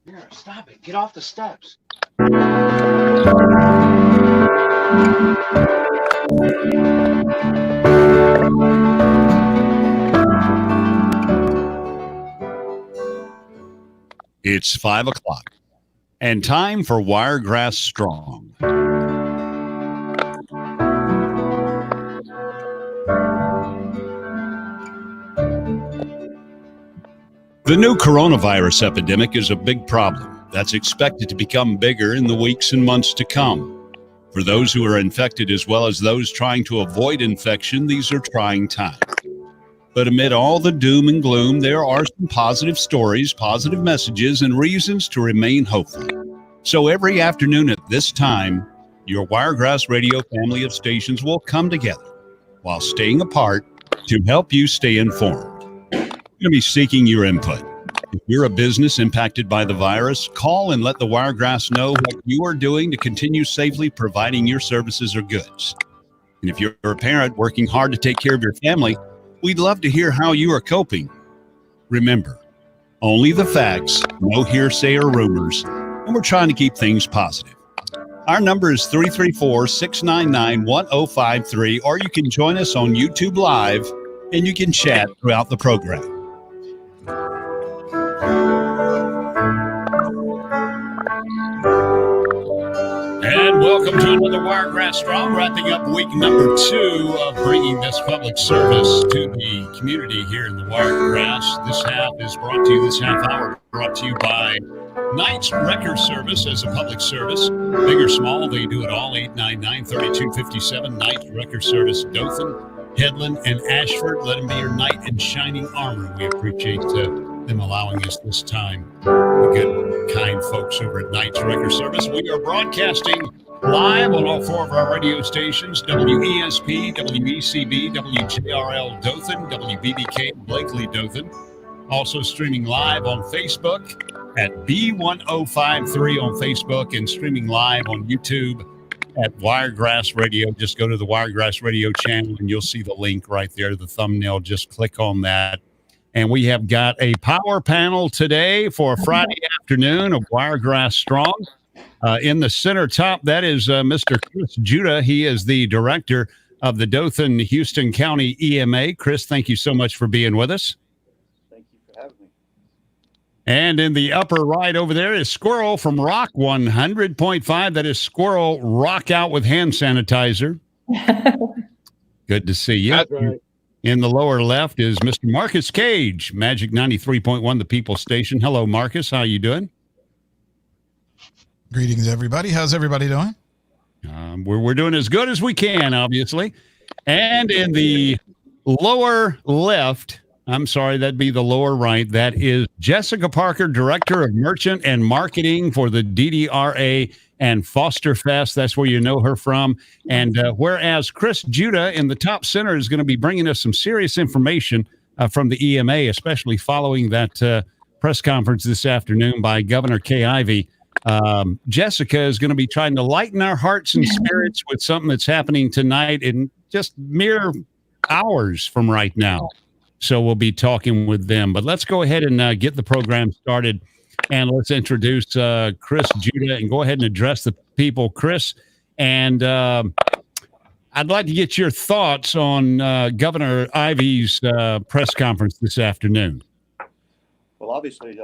Here, stop it. Get off the steps. It's 5 o'clock and time for Wiregrass Strong. The new coronavirus epidemic is a big problem that's expected to become bigger in the weeks and months to come. For those who are infected as well as those trying to avoid infection, these are trying times. But amid all the doom and gloom, there are some positive stories, positive messages, and reasons to remain hopeful. So every afternoon at this time, your Wiregrass Radio family of stations will come together while staying apart to help you stay informed. We're going to be seeking your input. If you're a business impacted by the virus, call and let the Wiregrass know what you are doing to continue safely providing your services or goods. And if you're a parent working hard to take care of your family, we'd love to hear how you are coping. Remember, only the facts, no hearsay or rumors, and we're trying to keep things positive. Our number is 334-699-1053, or you can join us on YouTube Live, and you can chat throughout the program. And welcome to another Wiregrass Strong, wrapping up week number 2 of bringing this public service to the community here in the Wiregrass. This half hour brought to you by Knight's Wrecker Service as a public service. Big or small, they do it all. 899-3257, Knight's Wrecker Service, Dothan, Headland, and Ashford. Let them be your knight in shining armor. We appreciate them allowing us this time. The good, kind folks over at Knight's Wrecker Service. We are broadcasting live on all 4 of our radio stations: WESP, WECB, WJRL Dothan, WBBK Blakely Dothan. Also streaming live on Facebook at B1053 on Facebook, and streaming live on YouTube at Wiregrass Radio. Just go to the Wiregrass Radio channel and you'll see the link right there, the thumbnail. Just click on that. And we have got a power panel today for Friday afternoon of Wiregrass Strong. In the center top, that is Mr. Chris Judah. He is the director of the Dothan-Houston County EMA. Chris, thank you so much for being with us. Thank you for having me. And in the upper right over there is Squirrel from Rock 100.5. That is Squirrel Rock Out with hand sanitizer. Good to see you. That's right. In the lower left is Mr. Marcus Cage, Magic 93.1, the People Station. Hello, Marcus. How you doing? Greetings, everybody. How's everybody doing? We're doing as good as we can, obviously. And in the lower left, I'm sorry, that'd be the lower right, that is Jessica Parker, Director of Merchant and Marketing for the DDRA and Foster Fest. That's where you know her from. And whereas Chris Judah in the top center is going to be bringing us some serious information from the EMA, especially following that press conference this afternoon by Governor Kay Ivey. Jessica is going to be trying to lighten our hearts and spirits with something that's happening tonight in just mere hours from right now. So we'll be talking with them. But let's go ahead and get the program started. And let's introduce Chris Judah and go ahead and address the people. Chris, and I'd like to get your thoughts on Governor Ivey's press conference this afternoon. Well, obviously,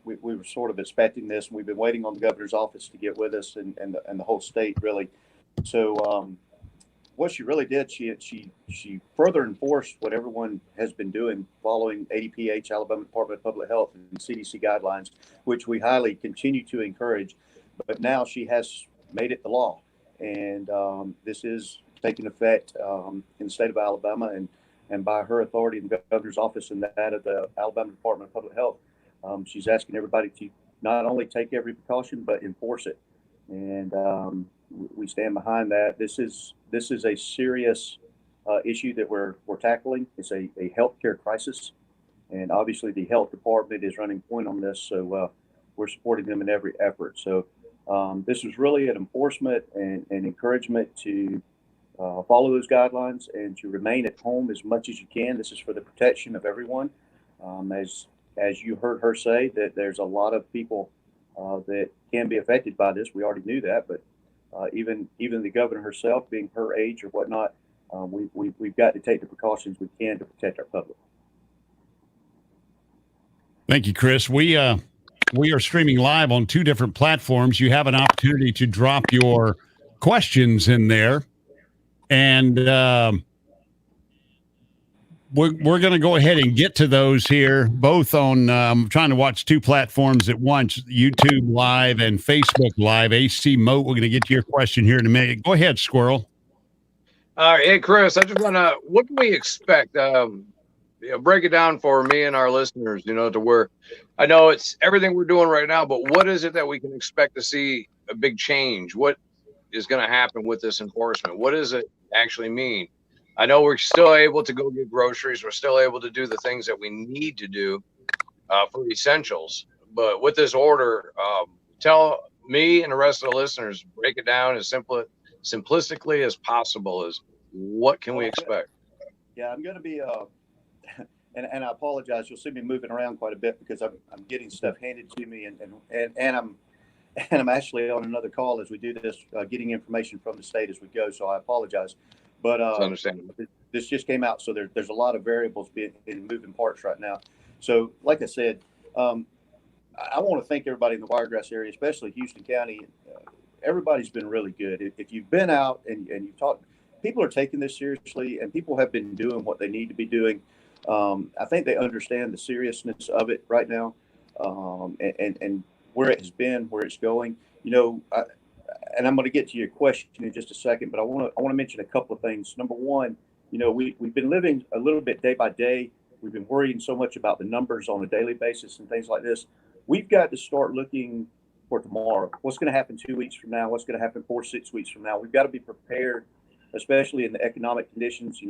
we were sort of expecting this, and we've been waiting on the governor's office to get with us and the whole state, really. So what she really did, she further enforced what everyone has been doing, following ADPH, Alabama Department of Public Health, and CDC guidelines, which we highly continue to encourage. But now she has made it the law, and this is taking effect in the state of Alabama, and by her authority in the governor's office and that of the Alabama Department of Public Health. She's asking everybody to not only take every precaution, but enforce it. And we stand behind that. This is a serious issue that we're tackling. It's a healthcare crisis, and obviously the health department is running point on this. So we're supporting them in every effort. So this is really an enforcement and encouragement to follow those guidelines and to remain at home as much as you can. This is for the protection of everyone. as you heard her say, that there's a lot of people that can be affected by this. We already knew that, but even the governor herself, being her age or whatnot, we've got to take the precautions we can to protect our public. Thank you, Chris. We are streaming live on 2 different platforms. You have an opportunity to drop your questions in there, and we're going to go ahead and get to those here, both on trying to watch 2 platforms at once, YouTube Live and Facebook Live. AC Moat, we're going to get to your question here in a minute. Go ahead, Squirrel. All right, hey Chris, I just want to. What can we expect? Break it down for me and our listeners. To where I know it's everything we're doing right now, but what is it that we can expect to see a big change? What is going to happen with this enforcement? What does it actually mean? I know we're still able to go get groceries. We're still able to do the things that we need to do for essentials. But with this order, tell me and the rest of the listeners, break it down as simplistically as possible. Is what can we expect? Yeah, I'm going to be, and I apologize. You'll see me moving around quite a bit because I'm getting stuff handed to me, and I'm actually on another call as we do this, getting information from the state as we go. So I apologize. But understandable. This just came out, so there's a lot of variables in moving parts right now. So, like I said, I want to thank everybody in the Wiregrass area, especially Houston County. Everybody's been really good. If you've been out and you've talked, people are taking this seriously, and people have been doing what they need to be doing. I think they understand the seriousness of it right now, and where it has been, where it's going. And I'm going to get to your question in just a second, but I want to mention a couple of things. Number one, we've been living a little bit day by day. We've been worrying so much about the numbers on a daily basis and things like this. We've got to start looking for tomorrow. What's going to happen 2 weeks from now? What's going to happen 4-6 weeks from now? We've got to be prepared, especially in the economic conditions.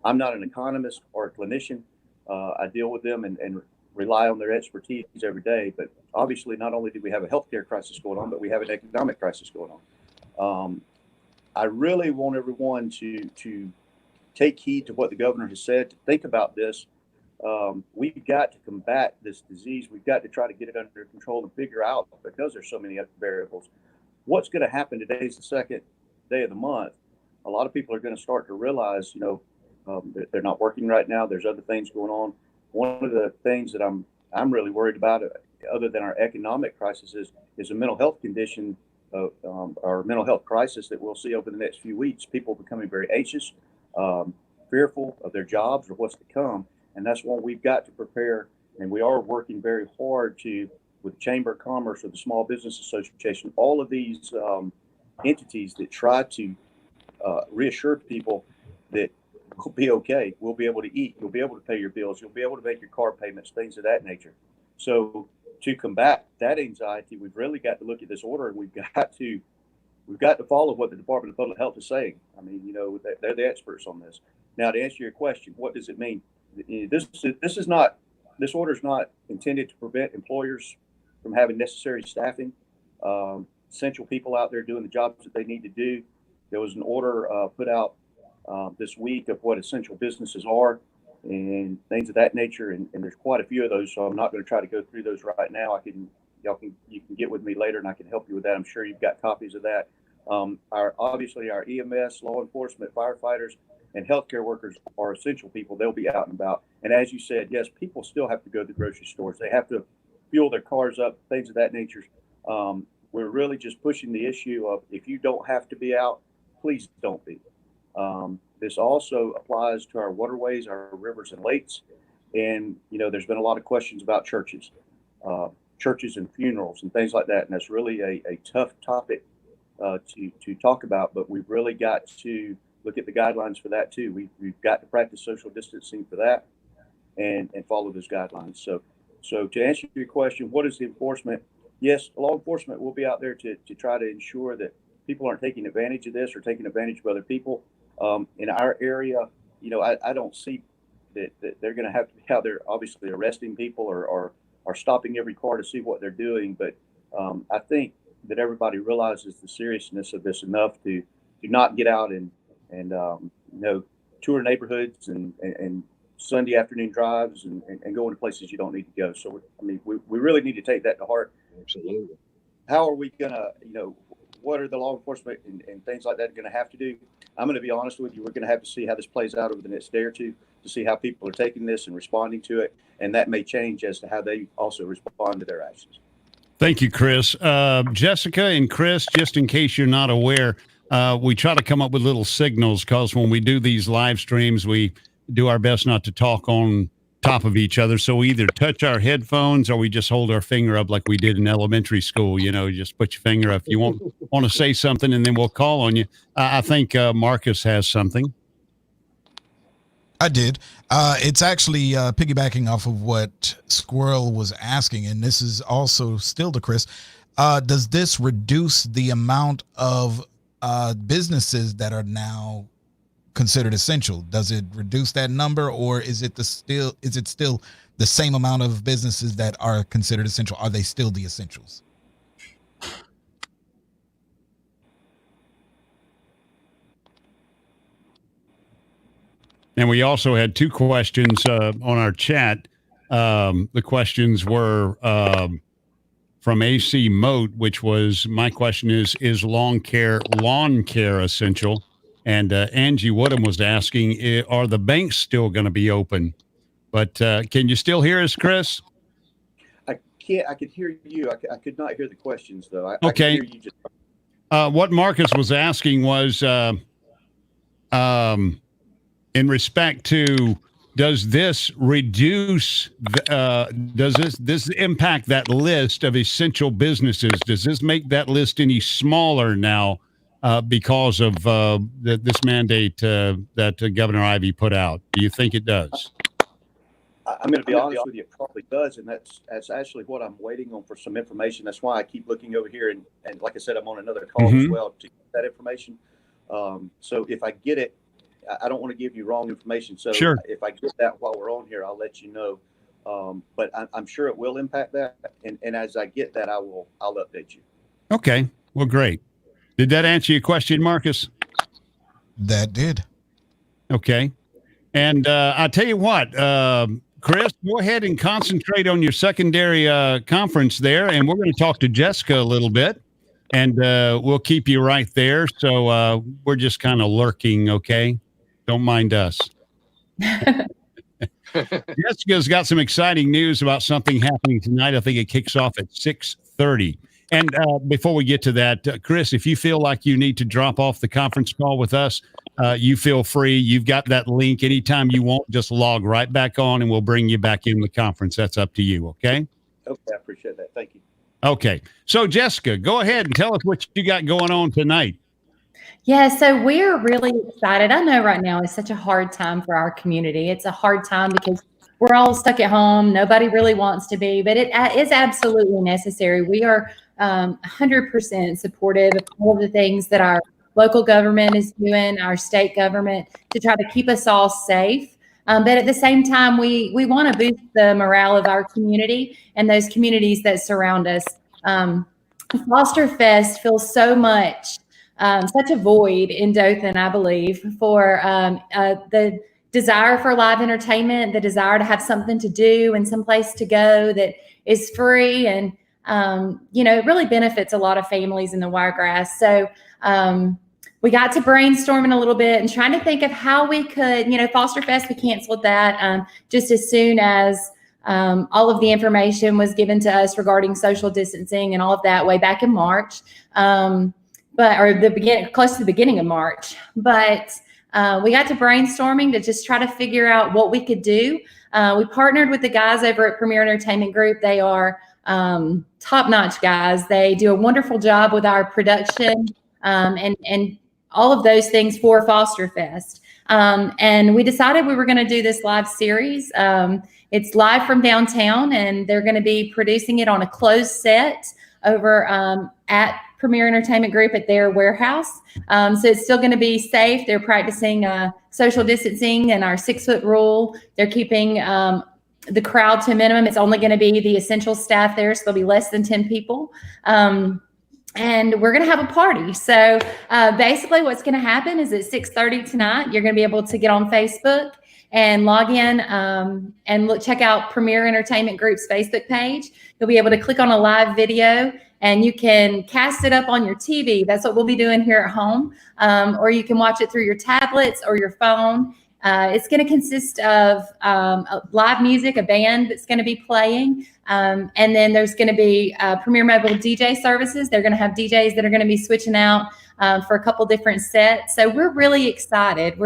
I'm not an economist or a clinician. I deal with them and rely on their expertise every day. But obviously, not only do we have a healthcare crisis going on, but we have an economic crisis going on. I really want everyone to take heed to what the governor has said, to think about this. We've got to combat this disease. We've got to try to get it under control and figure out, because there's so many other variables, what's going to happen. Today's the second day of the month. A lot of people are going to start to realize, they're not working right now. There's other things going on. One of the things that I'm really worried about, other than our economic crisis, is a mental health condition, or mental health crisis that we'll see over the next few weeks. People becoming very anxious, fearful of their jobs or what's to come. And that's one we've got to prepare. And we are working very hard with the Chamber of Commerce or the Small Business Association, all of these entities that try to reassure people that we'll be okay. We'll be able to eat. You'll be able to pay your bills. You'll be able to make your car payments, things of that nature. So to combat that anxiety, we've really got to look at this order, and we've got to follow what the Department of Public Health is saying. I mean, they're the experts on this. Now, to answer your question, what does it mean? This order is not intended to prevent employers from having necessary staffing, essential people out there doing the jobs that they need to do. There was an order put out this week of what essential businesses are and things of that nature, and there's quite a few of those. So I'm not going to try to go through those right now. You can get with me later, and I can help you with that. I'm sure you've got copies of that. Obviously our EMS, law enforcement, firefighters, and healthcare workers are essential people. They'll be out and about. And as you said, yes, people still have to go to the grocery stores. They have to fuel their cars up, things of that nature. We're really just pushing the issue of, if you don't have to be out, please don't be. This also applies to our waterways, our rivers and lakes. And, there's been a lot of questions about churches and funerals and things like that. And that's really a tough topic to talk about, but we've really got to look at the guidelines for that too. We've got to practice social distancing for that and follow those guidelines. So to answer your question, what is the enforcement? Yes, law enforcement will be out there to try to ensure that people aren't taking advantage of this or taking advantage of other people. In our area, I don't see that they're going to have to be out there, obviously arresting people or stopping every car to see what they're doing. But I think that everybody realizes the seriousness of this enough to not get out and tour neighborhoods and Sunday afternoon drives and going to places you don't need to go. So, we really need to take that to heart. Absolutely. How are we going to, what are the law enforcement and things like that going to have to do? I'm going to be honest with you. We're going to have to see how this plays out over the next day or two to see how people are taking this and responding to it. And that may change as to how they also respond to their actions. Thank you, Chris. Jessica and Chris, just in case you're not aware, we try to come up with little signals because when we do these live streams, we do our best not to talk on top of each other. So we either touch our headphones or we just hold our finger up like we did in elementary school. You just put your finger up if you want to say something, and then we'll call on you. I think Marcus has something. I did. It's actually piggybacking off of what Squirrel was asking, and this is also still to Chris. Does this reduce the amount of businesses that are now considered essential? Does it reduce that number, or is it still the same amount of businesses that are considered essential? Are they still the essentials? And we also had two questions on our chat. The questions were from AC Moat, which was, my question is lawn care essential? And Angie Woodham was asking, are the banks still going to be open? But can you still hear us, Chris? I can't. I could hear you. I could not hear the questions, though. Okay. I could hear you just... What Marcus was asking was, in respect to, does this reduce, does this impact that list of essential businesses? Does this make that list any smaller now because of this mandate that Governor Ivey put out? Do you think it does? I'm going to be honest with you, it probably does, and that's actually what I'm waiting on for some information. That's why I keep looking over here, and like I said, I'm on another call as well to get that information. So if I get it, I don't want to give you wrong information. So sure. If I get that while we're on here, I'll let you know. But I'm sure it will impact that, and as I get that, I'll update you. Okay. Well, great. Did that answer your question, Marcus? That did. Okay. And I'll tell you what, Chris, go ahead and concentrate on your secondary conference there, and we're going to talk to Jessica a little bit, and we'll keep you right there. So we're just kind of lurking, okay? Don't mind us. Jessica's got some exciting news about something happening tonight. I think it kicks off at 6:30. And before we get to that, Chris, if you feel like you need to drop off the conference call with us, you feel free. You've got that link. Anytime you want, just log right back on and we'll bring you back in the conference. That's up to you, okay? Okay, I appreciate that. Thank you. Okay. So, Jessica, go ahead and tell us what you got going on tonight. Yeah, so we're really excited. I know right now is such a hard time for our community. It's a hard time because we're all stuck at home. Nobody really wants to be, but it is absolutely necessary. We are 100% supportive of all of the things that our local government is doing, our state government, to try to keep us all safe. But at the same time, we want to boost the morale of our community and those communities that surround us. Foster Fest feels so much, such a void in Dothan, I believe, for the desire for live entertainment, the desire to have something to do and someplace to go that is free. And, it really benefits a lot of families in the Wiregrass. So we got to brainstorming a little bit and trying to think of how we could, Foster Fest, we canceled that just as soon as all of the information was given to us regarding social distancing and all of that way back in March, close to the beginning of March. But we got to brainstorming to just try to figure out what we could do. We partnered with the guys over at Premier Entertainment Group. They are top-notch guys. They do a wonderful job with our production and all of those things for Foster Fest. And we decided we were going to do this live series. It's live from downtown, and they're going to be producing it on a closed set over at Premier Entertainment Group at their warehouse. So it's still going to be safe. They're practicing social distancing and our 6-foot rule. They're keeping the crowd to a minimum. It's only going to be the essential staff there, so there'll be less than 10 people. And we're going to have a party. So basically what's going to happen is at 6:30 tonight, you're going to be able to get on Facebook and log in and check out Premier Entertainment Group's Facebook page. You'll be able to click on a live video and you can cast it up on your TV. That's what we'll be doing here at home. Or you can watch it through your tablets or your phone. It's going to consist of live music, a band that's going to be playing. And then there's going to be Premier Mobile DJ services. They're going to have DJs that are going to be switching out for a couple different sets. So we're really excited.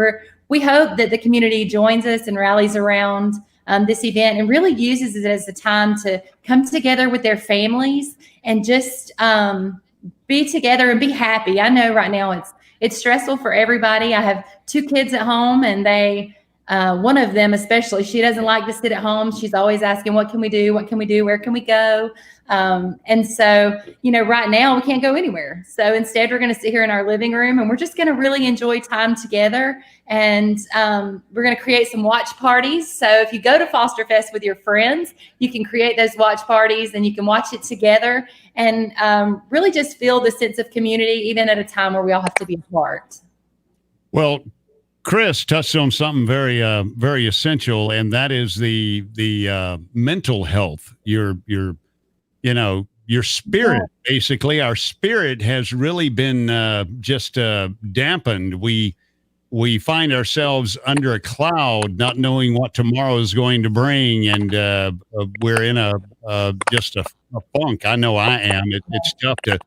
We hope that the community joins us and rallies around this event and really uses it as a time to come together with their families and just be together and be happy. I know right now it's stressful for everybody. I have 2 kids at home, and one of them especially, she doesn't like to sit at home. She's always asking, what can we do? What can we do? Where can we go? And so, right now we can't go anywhere. So instead, we're going to sit here in our living room and we're just going to really enjoy time together. And we're going to create some watch parties. So if you go to Foster Fest with your friends, you can create those watch parties and you can watch it together and really just feel the sense of community, even at a time where we all have to be apart. Well, Chris touched on something very, very essential, and that is the mental health. Your spirit. Basically, our spirit has really been just dampened. We find ourselves under a cloud, not knowing what tomorrow is going to bring, and we're in just a funk. I know I am. It's tough to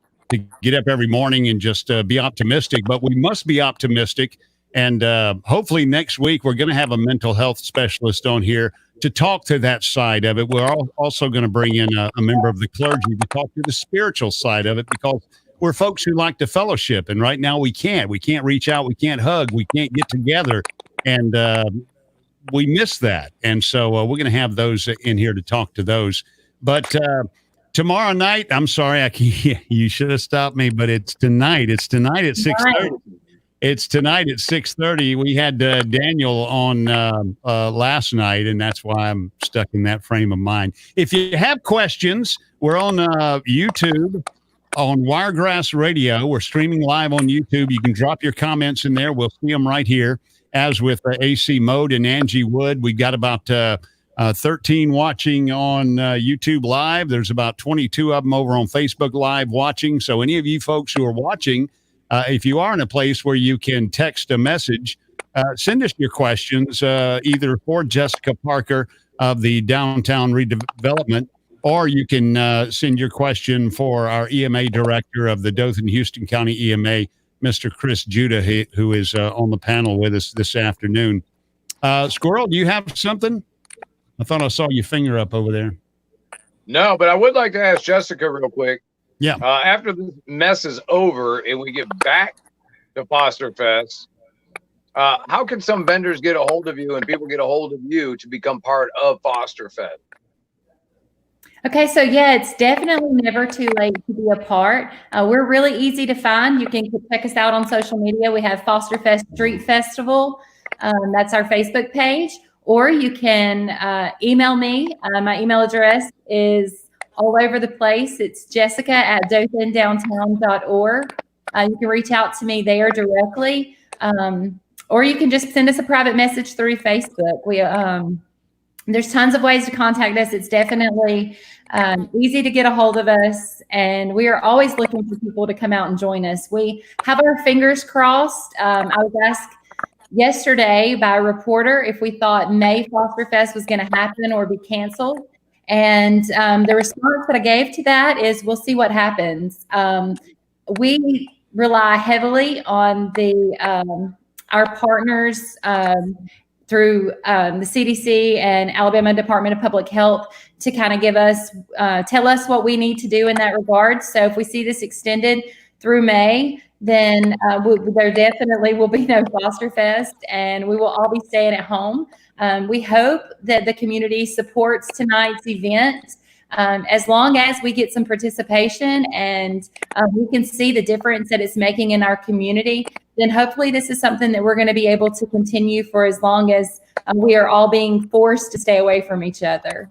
get up every morning and just be optimistic, but we must be optimistic. And hopefully next week, we're going to have a mental health specialist on here to talk to that side of it. We're also going to bring in a member of the clergy to talk to the spiritual side of it, because we're folks who like to fellowship. And right now we can't reach out. We can't hug. We can't get together. And we miss that. And so we're going to have those in here to talk to those. But tomorrow night, I'm sorry, you should have stopped me, but it's tonight. It's tonight at 6:30. It's tonight at 6:30. We had Daniel on last night, and that's why I'm stuck in that frame of mind. If you have questions, we're on YouTube on Wiregrass Radio. We're streaming live on YouTube. You can drop your comments in there. We'll see them right here. As with AC Mode and Angie Wood, we've got about 13 watching on YouTube Live. There's about 22 of them over on Facebook Live watching. So any of you folks who are watching, if you are in a place where you can text a message, send us your questions, either for Jessica Parker of the Downtown Redevelopment, or you can send your question for our EMA director of the Dothan-Houston County EMA, Mr. Chris Judah, who is on the panel with us this afternoon. Squirrel, do you have something? I thought I saw your finger up over there. No, but I would like to ask Jessica real quick. Yeah. After this mess is over and we get back to Foster Fest, how can some vendors get a hold of you and people get a hold of you to become part of Foster Fest? Okay, so yeah, it's definitely never too late to be a part. We're really easy to find. You can check us out on social media. We have Foster Fest Street Festival. That's our Facebook page. Or you can email me. My email address is all over the place. It's jessica@dothandowntown.org. You can reach out to me there directly. Or you can just send us a private message through Facebook. There's tons of ways to contact us. It's definitely easy to get a hold of us, and we are always looking for people to come out and join us. We have our fingers crossed. I was asked yesterday by a reporter if we thought May Foster Fest was going to happen or be canceled. And the response that I gave to that is, we'll see what happens. We rely heavily on our partners through the CDC and Alabama Department of Public Health to kind of tell us what we need to do in that regard. So if we see this extended through May, then there definitely will be no Foster Fest, and we will all be staying at home. We hope that the community supports tonight's event. As long as we get some participation and we can see the difference that it's making in our community, then hopefully this is something that we're going to be able to continue for as long as we are all being forced to stay away from each other.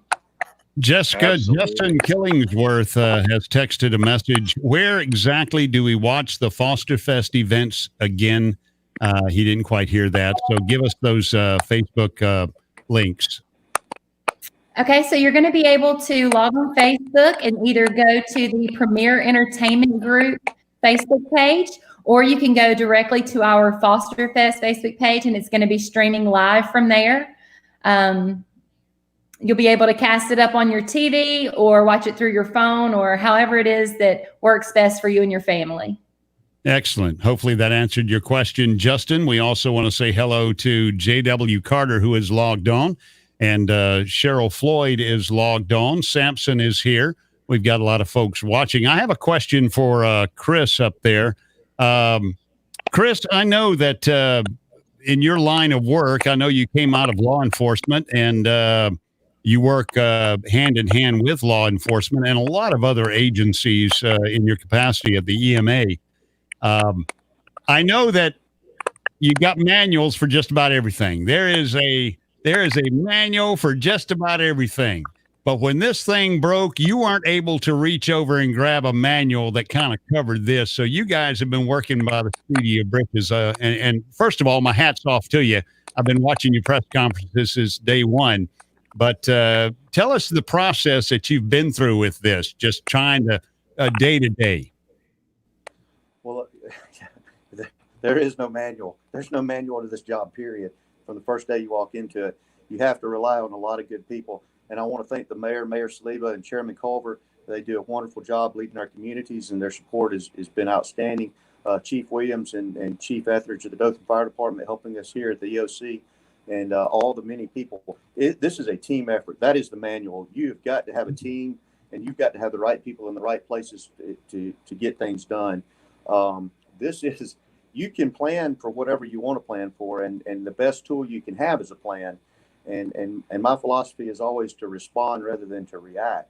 Jessica, Absolutely. Justin Killingsworth has texted a message. Where exactly do we watch the Foster Fest events again? He didn't quite hear that. So give us those Facebook links. Okay, so you're going to be able to log on Facebook and either go to the Premier Entertainment Group Facebook page, or you can go directly to our Foster Fest Facebook page, and it's going to be streaming live from there. You'll be able to cast it up on your TV or watch it through your phone, or however it is that works best for you and your family. Excellent. Hopefully that answered your question, Justin. We also want to say hello to J.W. Carter, who is logged on, and Cheryl Floyd is logged on. Sampson is here. We've got a lot of folks watching. I have a question for Chris up there. Chris, I know that in your line of work, I know you came out of law enforcement, and you work hand in hand with law enforcement and a lot of other agencies in your capacity at the EMA. I know that you got manuals for just about everything. There is a manual for just about everything. But when this thing broke, you weren't able to reach over and grab a manual that kind of covered this. So you guys have been working by the seat of britches. And first of all, my hat's off to you. I've been watching your press conferences since day one. But tell us the process that you've been through with this, just trying to day to day. Well, there is no manual. There's no manual to this job, period. From the first day you walk into it, you have to rely on a lot of good people. And I want to thank the mayor, Mayor Saliba, and Chairman Culver. They do a wonderful job leading our communities, and their support has been outstanding. Chief Williams and Chief Etheridge of the Dothan Fire Department helping us here at the EOC, and all the many people. This is a team effort. That is the manual. You've got to have a team, and you've got to have the right people in the right places to get things done. You can plan for whatever you want to plan for, and the best tool you can have is a plan. And my philosophy is always to respond rather than to react.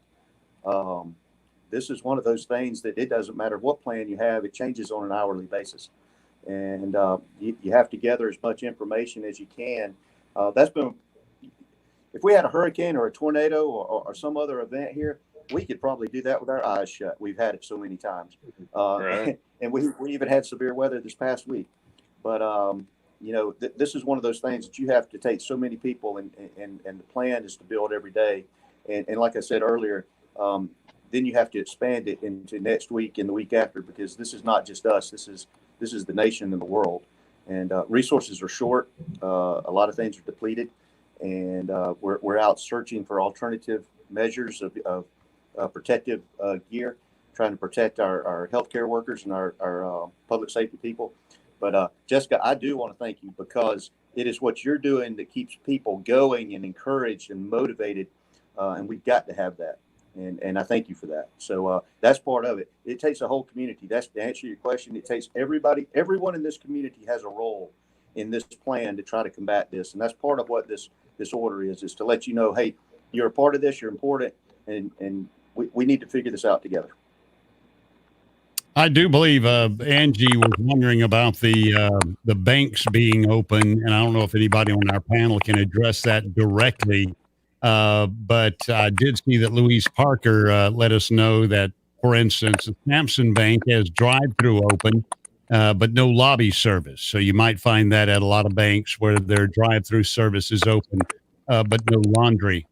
This is one of those things that it doesn't matter what plan you have, it changes on an hourly basis. And you have to gather as much information as you can. If we had a hurricane or a tornado or some other event here, we could probably do that with our eyes shut. We've had it so many times. Right. And we even had severe weather this past week. But, this is one of those things that you have to take so many people, and the plan is to build every day. And like I said earlier, then you have to expand it into next week and the week after, because this is not just us. This is the nation and the world. And resources are short. A lot of things are depleted. And we're out searching for alternative measures of protective gear, trying to protect our healthcare workers and our public safety people. But Jessica, I do want to thank you, because it is what you're doing that keeps people going and encouraged and motivated. And we've got to have that. And I thank you for that. So that's part of it. It takes a whole community. That's to answer your question. It takes everyone in this community has a role in this plan to try to combat this. And that's part of what this order is to let you know, hey, you're a part of this, you're important, and we need to figure this out together. I do believe Angie was wondering about the banks being open, and I don't know if anybody on our panel can address that directly. But I did see that Louise Parker let us know that, for instance, the Sampson Bank has drive-through open, but no lobby service. So you might find that at a lot of banks where their drive-through service is open, but no lobby.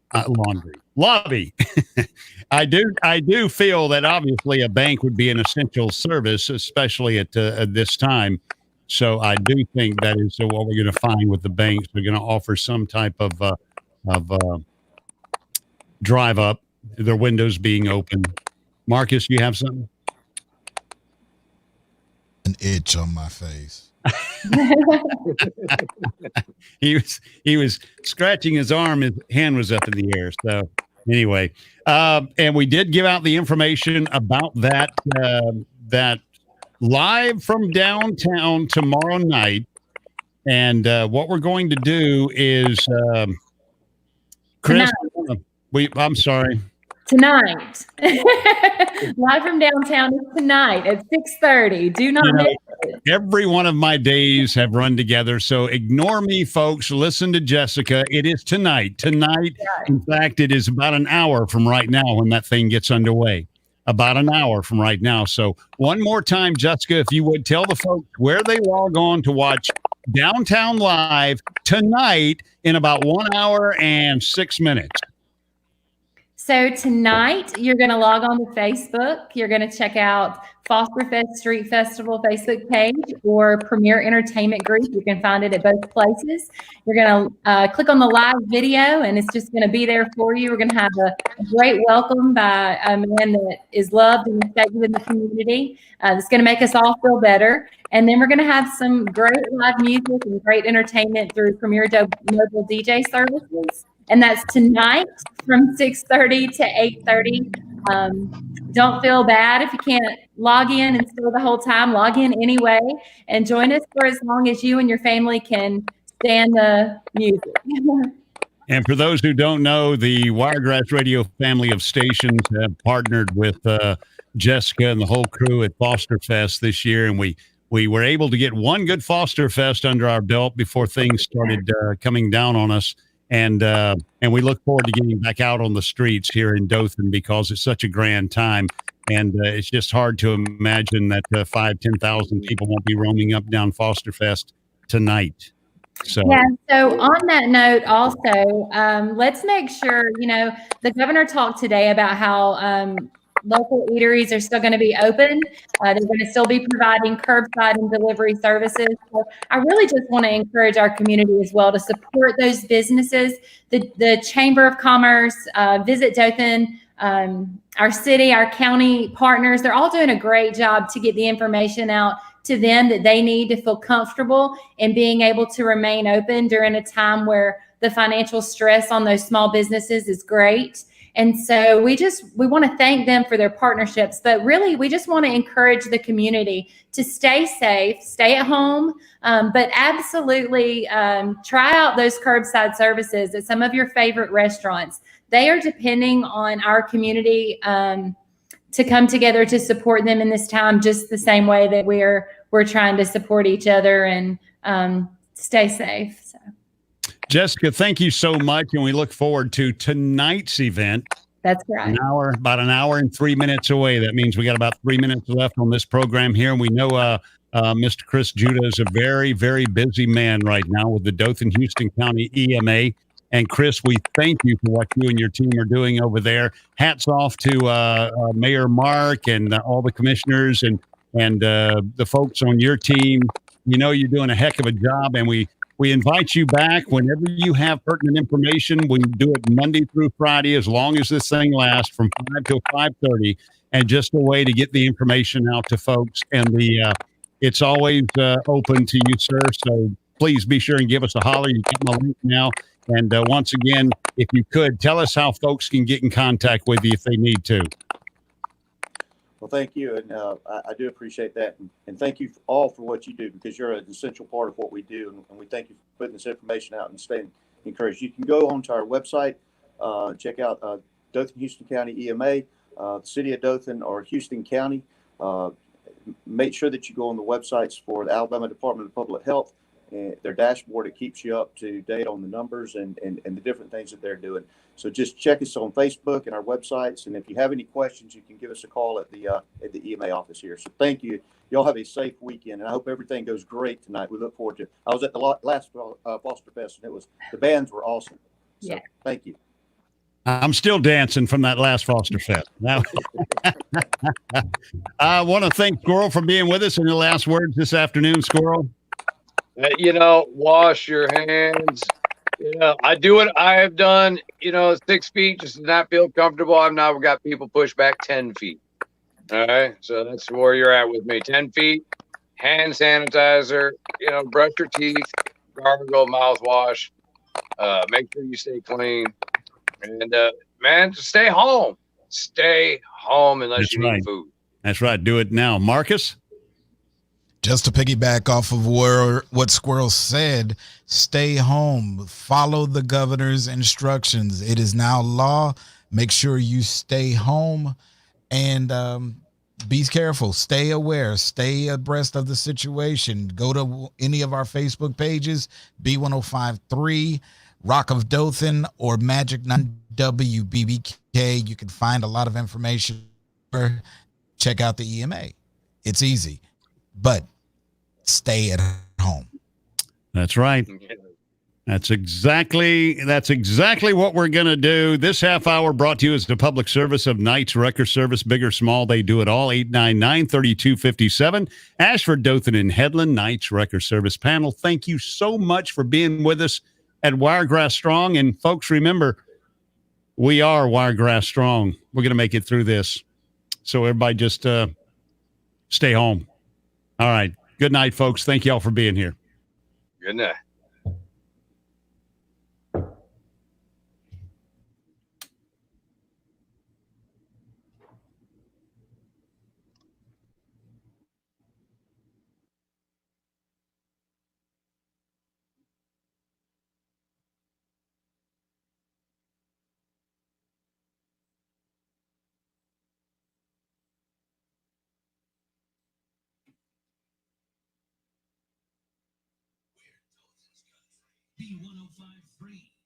I do feel that obviously a bank would be an essential service, especially at this time. So I do think that is what we're going to find with the banks. They're going to offer some type of drive up, their windows being open. Marcus, you have something? An itch on my face. He was scratching his arm. His hand was up in the air. So anyway, and we did give out the information about that live from downtown tomorrow night. And what we're going to do is, Chris, I'm sorry. Tonight. Live from downtown is tonight at 6:30. Do not miss it. Every one of my days have run together, so ignore me, folks. Listen to Jessica. It is tonight. Tonight, in fact, it is about an hour from right now when that thing gets underway. About an hour from right now. So one more time, Jessica, if you would tell the folks where they log on to watch Downtown Live tonight in about 1 hour and 6 minutes. So tonight, you're going to log on to Facebook. You're going to check out Foster Fest Street Festival Facebook page or Premier Entertainment Group. You can find it at both places. You're going to click on the live video, and it's just going to be there for you. We're going to have a great welcome by a man that is loved and respected in the community. It's going to make us all feel better. And then we're going to have some great live music and great entertainment through Premier Mobile DJ services. And that's tonight from 6:30 to 8:30. Don't feel bad if you can't log in and stay the whole time. Log in anyway and join us for as long as you and your family can stand the music. And for those who don't know, the Wiregrass Radio family of stations have partnered with Jessica and the whole crew at Foster Fest this year. And we were able to get one good Foster Fest under our belt before things started coming down on us. And we look forward to getting back out on the streets here in Dothan because it's such a grand time. And it's just hard to imagine that 5,000-10,000 people won't be roaming up down Foster Fest tonight. So yeah. So on that note, also, let's make sure, the governor talked today about how local eateries are still going to be open. They're going to still be providing curbside and delivery services. So I really just want to encourage our community as well to support those businesses. The Chamber of Commerce, Visit Dothan, our city, our county partners, they're all doing a great job to get the information out to them that they need to feel comfortable in being able to remain open during a time where the financial stress on those small businesses is great. And so we want to thank them for their partnerships, but really we just want to encourage the community to stay safe, stay at home, but absolutely try out those curbside services at some of your favorite restaurants. They are depending on our community to come together to support them in this time, just the same way that we're trying to support each other and stay safe. So. Jessica, thank you so much, and we look forward to tonight's event. That's right. About an hour and 3 minutes away. That means we got about 3 minutes left on this program here, and we know Mr. Chris Judah is a very, very busy man right now with the Dothan-Houston County EMA. And Chris, we thank you for what you and your team are doing over there. Hats off to Mayor Mark and all the commissioners and the folks on your team. You're doing a heck of a job, and we invite you back whenever you have pertinent information. We do it Monday through Friday, as long as this thing lasts, from 5 till 5:30, and just a way to get the information out to folks. And it's always open to you, sir. So please be sure and give us a holler. You get my link now. And once again, if you could, tell us how folks can get in contact with you if they need to. Well, thank you. And I do appreciate that. And thank you all for what you do, because you're an essential part of what we do. And we thank you for putting this information out and staying encouraged. You can go onto our website, check out Dothan-Houston County EMA, the City of Dothan, or Houston County. Make sure that you go on the websites for the Alabama Department of Public Health. And their dashboard, it keeps you up to date on the numbers and the different things that they're doing. So just check us on Facebook and our websites. And if you have any questions, you can give us a call at the EMA office here. So thank you. Y'all have a safe weekend, and I hope everything goes great tonight. We look forward to it. I was at the last Foster Fest, and the bands were awesome. So yeah. Thank you. I'm still dancing from that last Foster Fest. Now, I want to thank Squirrel for being with us. Any last words this afternoon, Squirrel? Wash your hands. I do what I have done, 6 feet, just to not feel comfortable. I've now got people push back 10 feet. All right. So that's where you're at with me. 10 feet, hand sanitizer, brush your teeth, gargle, mouthwash, make sure you stay clean. And, man, just stay home. Stay home unless you need food. That's right. Do it now. Marcus? Just to piggyback off of what Squirrel said, stay home. Follow the governor's instructions. It is now law. Make sure you stay home and be careful. Stay aware. Stay abreast of the situation. Go to any of our Facebook pages, B1053, Rock of Dothan, or Magic 9 WBBK. You can find a lot of information. Check out the EMA. It's easy. But stay at home. That's right. That's exactly what we're going to do. This half hour brought to you as the public service of Knights Wrecker Service, big or small, they do it all. 899-3257. Ashford, Dothan, and Headland, Knights Wrecker Service panel. Thank you so much for being with us at Wiregrass Strong. And folks, remember, we are Wiregrass Strong. We're going to make it through this. So everybody just stay home. All right. Good night, folks. Thank you all for being here. Good night. B1053.